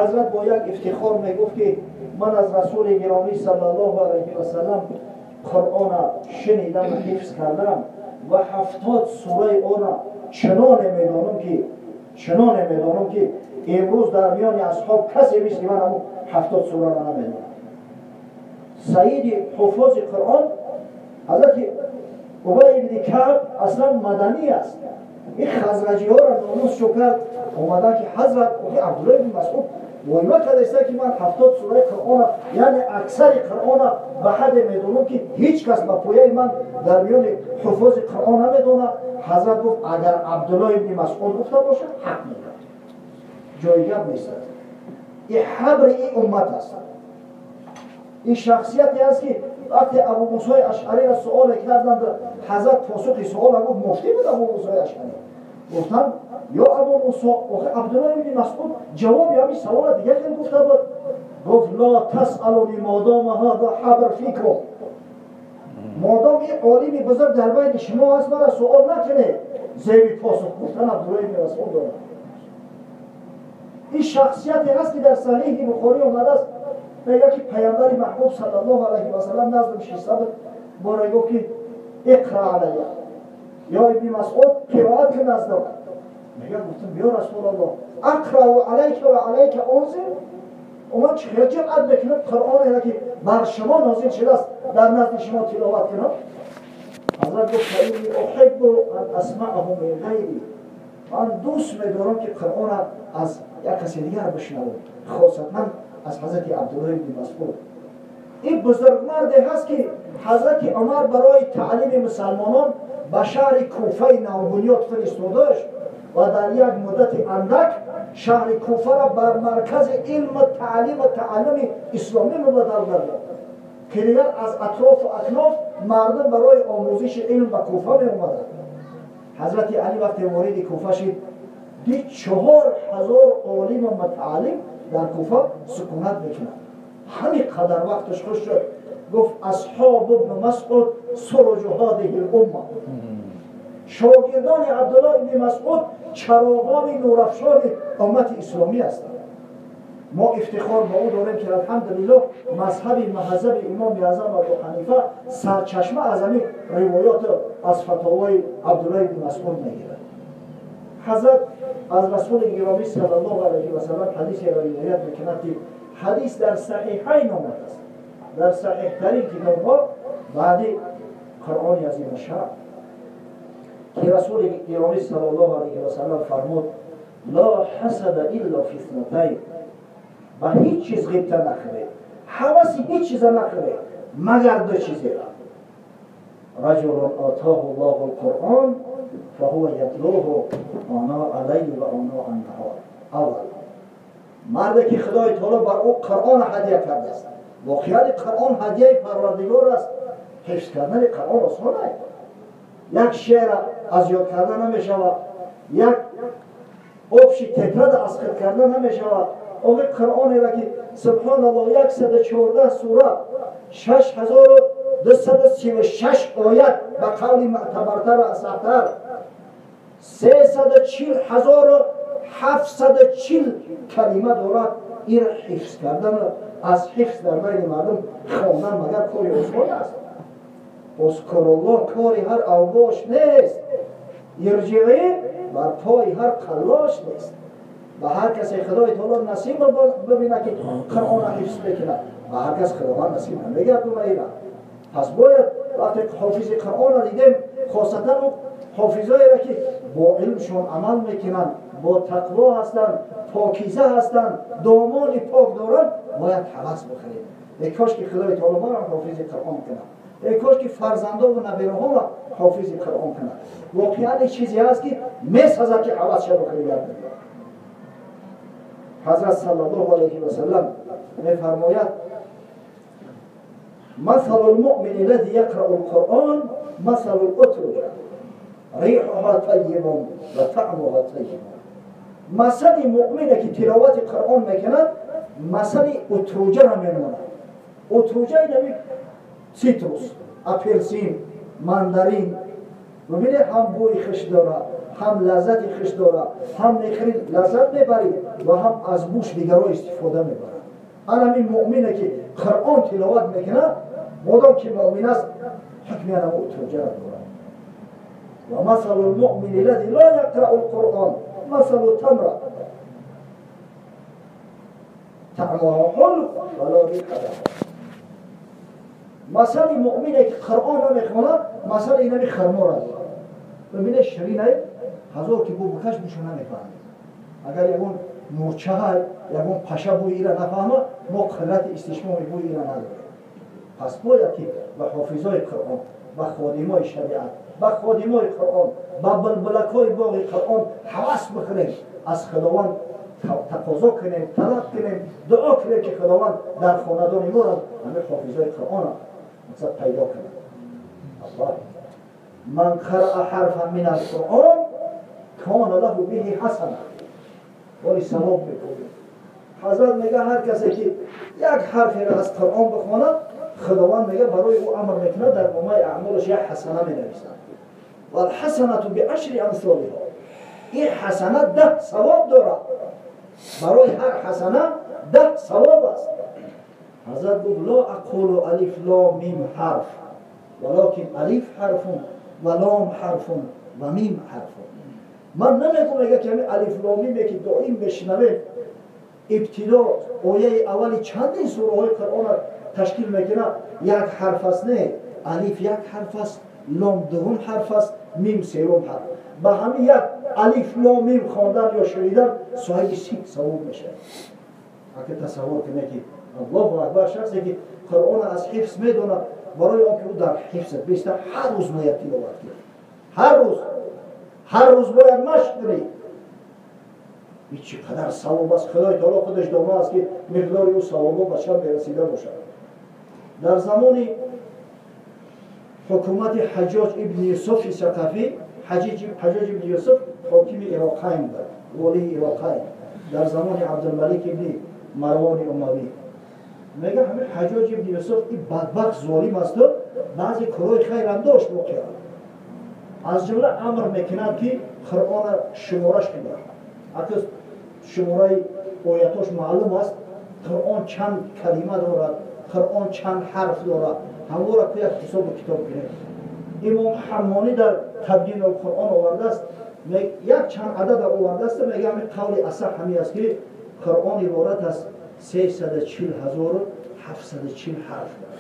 حضرت با یک افتخار میگفت که من از رسول گرامی صلی الله علیه و سلم قرآن شنیدم و حفظ کردم و 70 سوره آن چنان میدانم که امروز در میان اصحاب کسی مثل من همون 70 سوره را نمیداند. سید حفاظ قرآن حضرت ابی بن کعب اصلا مدنی است. این خزرجی ها را ناموس شو کرد اومدن که حضرت عبدالله بن مسعود وایما کرده که من 70 سوره قرآن یعنی اکثر قرآن به حد میدونم که هیچ کس با پویه من در میان حفاظ قرآن نمیدونه. حضرت گفت اگر عبدالله بن مسعود گفته باشه حق میگه، جای گپ نیست. این حبر این امت است. این شخصیتی است که وقتی ابو موسی اشعری را سوال کردند حضرت پاسخ سوال گفت مفتی بود ابو موسی اشعری. گفتن یا ابو موسی عبدالله بن مسعود جواب همین سوال دیگه خیلی گفته بود. گفت لا تسألونی مادام هذا حبر فیکم، مادام این عالمی بزرگ در بین شما هست مرا سوال نکنه. زیبی پاسخ گفتن عبدالله بن مسعود دارد. این شخصیتی هست که در صحیح بخاری آمده است میگه که پیامبر محبوب صلی الله علیه و سلم نزد 600 بار گفت که اقرا علیه یا ابن مسعود قرائت کن نزدم. میگه گفتم یا رسول الله اقرا علیک و علیک انزل، و من چه جرأت بکنم قرآن را که بر شما نازل شده است در نزد شما تلاوت کنم؟ حضرت گفت فإنی احب ان اسمعه من غیری، من دوست می‌دارم که قرآن را از یک کسی دیگر بشنوم، خاصتا از حضرت عبدالله بن مسعود. این بزرگمردی هست که حضرت عمر برای تعلیم مسلمانان به شهر کوفه نوبنیاد فرستادش و در یک مدت اندک شهر کوفه را بر مرکز علم و تعلیم اسلامی مبدل گرداند که دیگر از اطراف و اکناف مردم برای آموزش علم به کوفه می اومدند. حضرت علی وقتی وارد کوفه شد دید 4000 عالم و متعلم در کوفه سکونت میکنند. همین قدر وقتش خوش شد گفت اصحاب ابن مسعود سرج هذه الامه، شاگردان عبدالله بن مسعود چراغان نورافشان امت اسلامی هستند. ما افتخار با او داریم که الحمدلله مذهب امام اعظم ابو حنیفه سرچشمه از همین روایات از فتاوای عبدالله بن مسعود میگیرد. حضرت از رسول گرامی صلی الله علیه و سلم حدیث را روایت میکند که حدیث در صحیحین آمده است، در صحیح ترین کتاب‌ها بعد قرآن عظیم شرف که رسول گرامی صلی الله علیه و سلم فرمود لا حسد الا فی اثنتین، با هیچ چیز غیبت نخواه، حواسی هیچ چیز نخواه مگر دو چیزی را. رجل آتاه الله القرآن فهو یتلوه آناء اللیل و آناء النهار. اول مرد که خدای تعالی بر او قرآن هدیه کرده است، با خیال قرآن هدیه پروردگار است. حفظ کردن قرآن آسان است. یک شعر از یاد کردن نمی شود، یک آبش تکرد از خود کردن نمی شود. آقای قرآن را که سبحان الله 114 سوره 6236 آیت به قول معتبرتر و اصحتر 340,740 کلمه دارد. این را حفظ کردن از حفظ در بین مردم خواندن مگر کاری آسان است؟ اذکر الله کاری هر اوباش نیست، ارجعی بر پای هر قلاش نیست. و هر کسی خدای تعالی نصیب ببینه که قرآن حفظ بکنه و هر کس خداوند نصیب نمیگردونه اینا. پس باید وقتی حافظ قرآن را دیدیم خاصتا حافظایی را که با علمشون عمل میکنن، با تقوا هستن، پاکیزه هستن، دامان پاک دارن، باید حوض بخریم. ای کاش که خدای تعالی ما را حافظ قرآن کنه، ای کاش که فرزندان و نبیره ها را حافظ قرآن کنه. واقعا چیزی هست که میسازد که حوض شد بخریم. حضرت صلی الله علیه و سلم میفرماید مثل المؤمن الذي يقرأ القرآن مثل الأترجة ریحها طیب و طعمها طیب. مثل مؤمنی که تلاوت قرآن میکند مثل اتروجه را میماند. اتروجه نمی سیتروس، اپلسین، ماندارین، ببینید هم بوی خوش داره، هم لذت خوش داره، هم میخرید لذت میبرید و هم از بوش دیگرها استفاده میبرد. همین مؤمنه که قرآن تلاوت میکنه مادام که مؤمن است حکم انما توجه داره. و مثل المؤمن الذی لا یقرأ القرآن مثل التمر طعمها حلو ولا بیقدر. مثل مؤمنه که قرآن نمیخونه مثل اینمی خرما را داره. ببینه شرینه هزار که بو بکش بوشو نمیفهمه. اگر یکون مورچه های یکون پشه بوی ایره نفهمه ما قدرت استشمام بوی ایره نداره. پس باید که به حافظای قرآن، به خادمای شریعت، به خادمای قرآن، به بلبلکای باغ قرآن حواس بکنیم، از خداوند تقاضا کنیم، طلب کنیم، دعا کنیم که خداوند در خاندان ما را همه حافظای قرآن مثلا پیدا کنیم. الله من قرأ حرفا من القرآن کان له به حسنه، ولی ثواب میکنیم. حضرت میگه هر کسی که یک حرفی را از قرآن بخونه خداوند میگه برای او امر میکنه در نامه اعمالش یک حسنه مینویسه. و الحسنه بعشر امثالها، این حسنه 10 ثواب داره. برای هر حسنه 10 ثواب است. حضرت گفت لا اقول الف لام میم حرف ولكن الف حرف و لام حرف و میم حرف. من نمیگم میگه که همین الف لام میمی که دائم بشنوید ابتدا آیه اولی چندین سوره های قرآن تشکیل میکنه یک حرف است. نه، الف یک حرف است، لام دوم حرف است، میم سوم حرف. با همین یک الف لام میم خواندن یا شنیدن صاحب 30 ثواب میشه. اگه تصور کنه که الله اکبر، شخصی که قرآن از حفظ میدونه برای آنکه او در حفظ بیشتر هر روز باید تلاوت کنه. هر روز باید مشق کنه. این چقدر ثواب است. خدای تعالی خودش دانه است که مقدار او ثواب به شب برسیده باشد. در زمان حکومت حجاج ابن یوسف ثقفی، حجاج ابن یوسف حاکم عراقین بود، ولی عراقین در زمان عبدالملک ابن مروان اموی. میگه همه حجاج ابن یوسف این بدبخت ظالم است و بعضی کارهای خیر هم داشت واقعا. از جمله امر میکنند که قرآن شمارش کنند. حتی شماره آیاتش معلوم است. قرآن چند کلمه دارد، قرآن چند حرف دارد، همه را که یک حساب کتاب کنید. امام حمانی در تبیین القرآن آورده است، یک چند عدد آورده است. میگه همین قول اصح همی است که قرآن عبارت است 340,740 حرف دارد.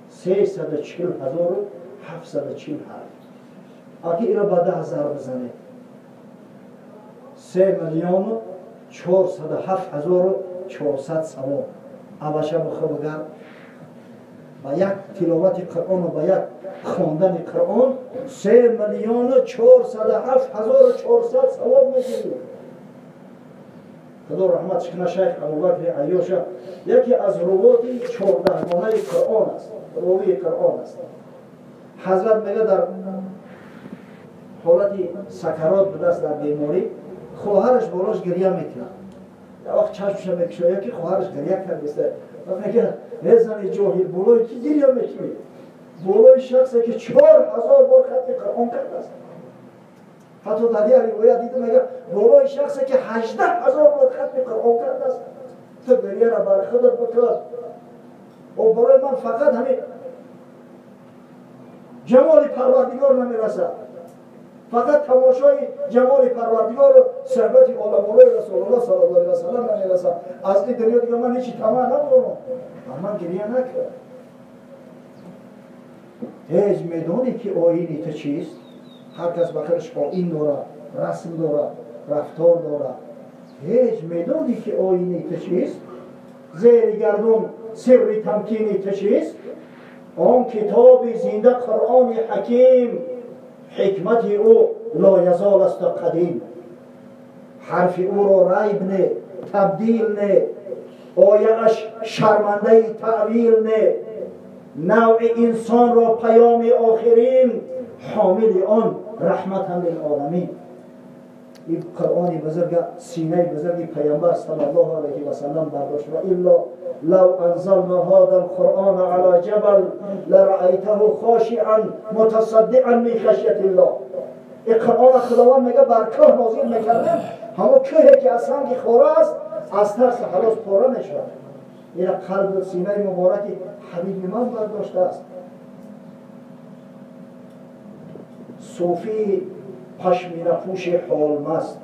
340,740 حرف. اگه این را به 10,000 بزنید 3,407,400 ثواب. اوشه بخواه بگر با یک تلاوت قرآن و با یک خواندن قرآن 3,407,400 ثواب میگیرید. خدا رحمتش کنه شیخ ابوبکر عیاش یکی از روات 14گانه قرآن است، راوی قرآن است. حضرت میگه در حالت سکرات به دست در بیماری خواهرش بالاش گریه میکنه. یک وقت چشمش میکشه که خواهرش گریه کرده. وقت میگه زن جاهل بالای کی گریه میکنه؟ بالای شخصی که 4,000 بار ختم قرآن کرده است. حتی در یک روایت دیدم میگه بالای شخصی که 18,000 بار ختم قرآن کرده است. تو گریه را بر خودت بکن و برای من فقط همین جمال پروردگار نمیرسه. فقط تماشای جمال پروردگار و صحبت علمای رسول الله صلی الله علیه و سلم نمیرسه. از این دنیا دیگه من هیچی طمع ندارم. من گریه نکرد. هیچ میدونی که آیین تو چیست؟ هر کس بخیرش آیین داره، رسم داره، رفتار داره. هیچ میدونی که آیین تو چیست؟ زیر گردون سر تمکین تو چیست؟ آن کتاب زنده قرآن حکیم، حکمت او لا یزال است قدیم. حرف او را ریب نه، تبدیل نه، آیه اش شرمنده تعویل نه. نوع انسان را پیام آخرین، حامل آن رحمت للعالمین. این قرآن بزرگ سینه بزرگ پیامبر صلی الله علیه و سلم برداشت و الا لو انزلنا هذا القرآن على جبل لرأيته خاشعا متصدعا من خشیة الله. این قرآن خداوند میگه بر کوه نازل میکردم، همون کوهی که از سنگ خوره است از ترس هلاس پاره میشود. این قلب سینه مبارک حبیب من برداشته است. صوفی پشمینه پوش حال مست،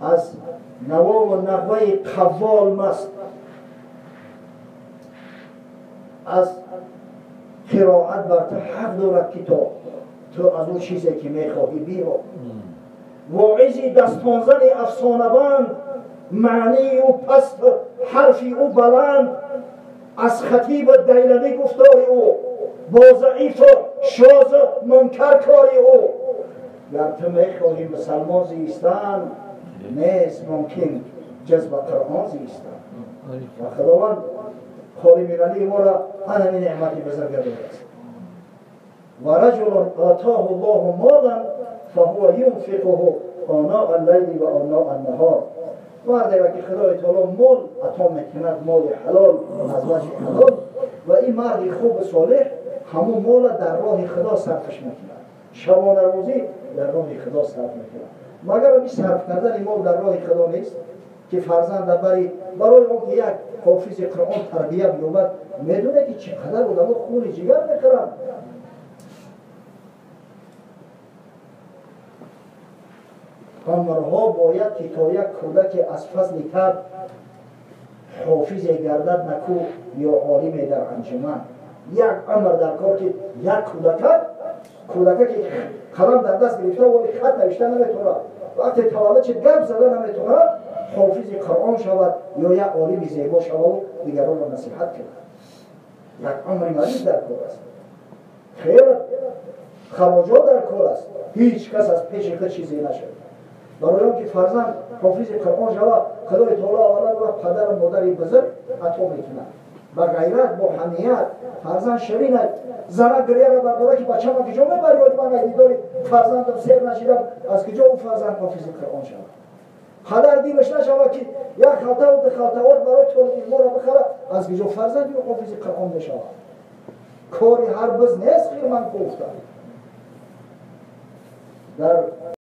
از نوا و نغمه قوال مست، از قرائت بر تو حق دارد کتاب، تو از اون چیزی که میخواهی بیرو. واعظی دستانزن افسانه بند، معنی او پست حرفی او بلند، از خطیب دیلمی گفتار او، با ضعیف شاذ منکر کاری او. گر تو میخواهی مسلمان زیستن، نیست ممکن جز به قرآن زیستن. و خداوند خالی میرنی ما را همین نعمتی بزرگ است. و رجل آتاه الله مالا فهو ینفقه آناء اللیل و آناء النهار. مردی که خدای تعالی مال عطا میکند، مال حلال از وجه حلال، و این مرد خوب صالح همون مال در راه خدا صرفش میکند، شبانه روزی در راه خدا صرف میکند. مگر این صرف کردن مال در راه خدا نیست که فرزند برای اون که یک حافظ قرآن تربیه بیامد میدونه که چقدر آدم خون جگر میخورن. امرها باید که تا یک کودک از فضل تب حافظ گردد نکو یا عالم در انجمن. یک امر در کار که یک کودک که قلم در دست گرفته ولی خط نوشته نمیتونه، وقتی تولد چه گپ زده نمیتونه، حافظ قرآن شود یا یک عالم زیبا شود و دیگران را نصیحت کند. یک امر مریض در کار است. خیلی خراجات در کار است. هیچ کس از پیش خود چیزی نشد. برای اون که فرزند حافظ قرآن شود، خدای تعالی اولا را پدر و مادر بزرگ عطا میکند. با غیرت، با حمیت، فرزند شرین است. زنک گریه را برداره که بچه من کجا میبری و من از دیدار فرزندم سیر نشیدم، از کجا اون فرزند حافظ قرآن شود. پدر دیلش نشود که یک خلطه و خلطه‌وار برای تولید ما را بخره، از کجا فرزندی و حافظ قرآن میشود. کاری هر بز نیست خیر من گفتم. در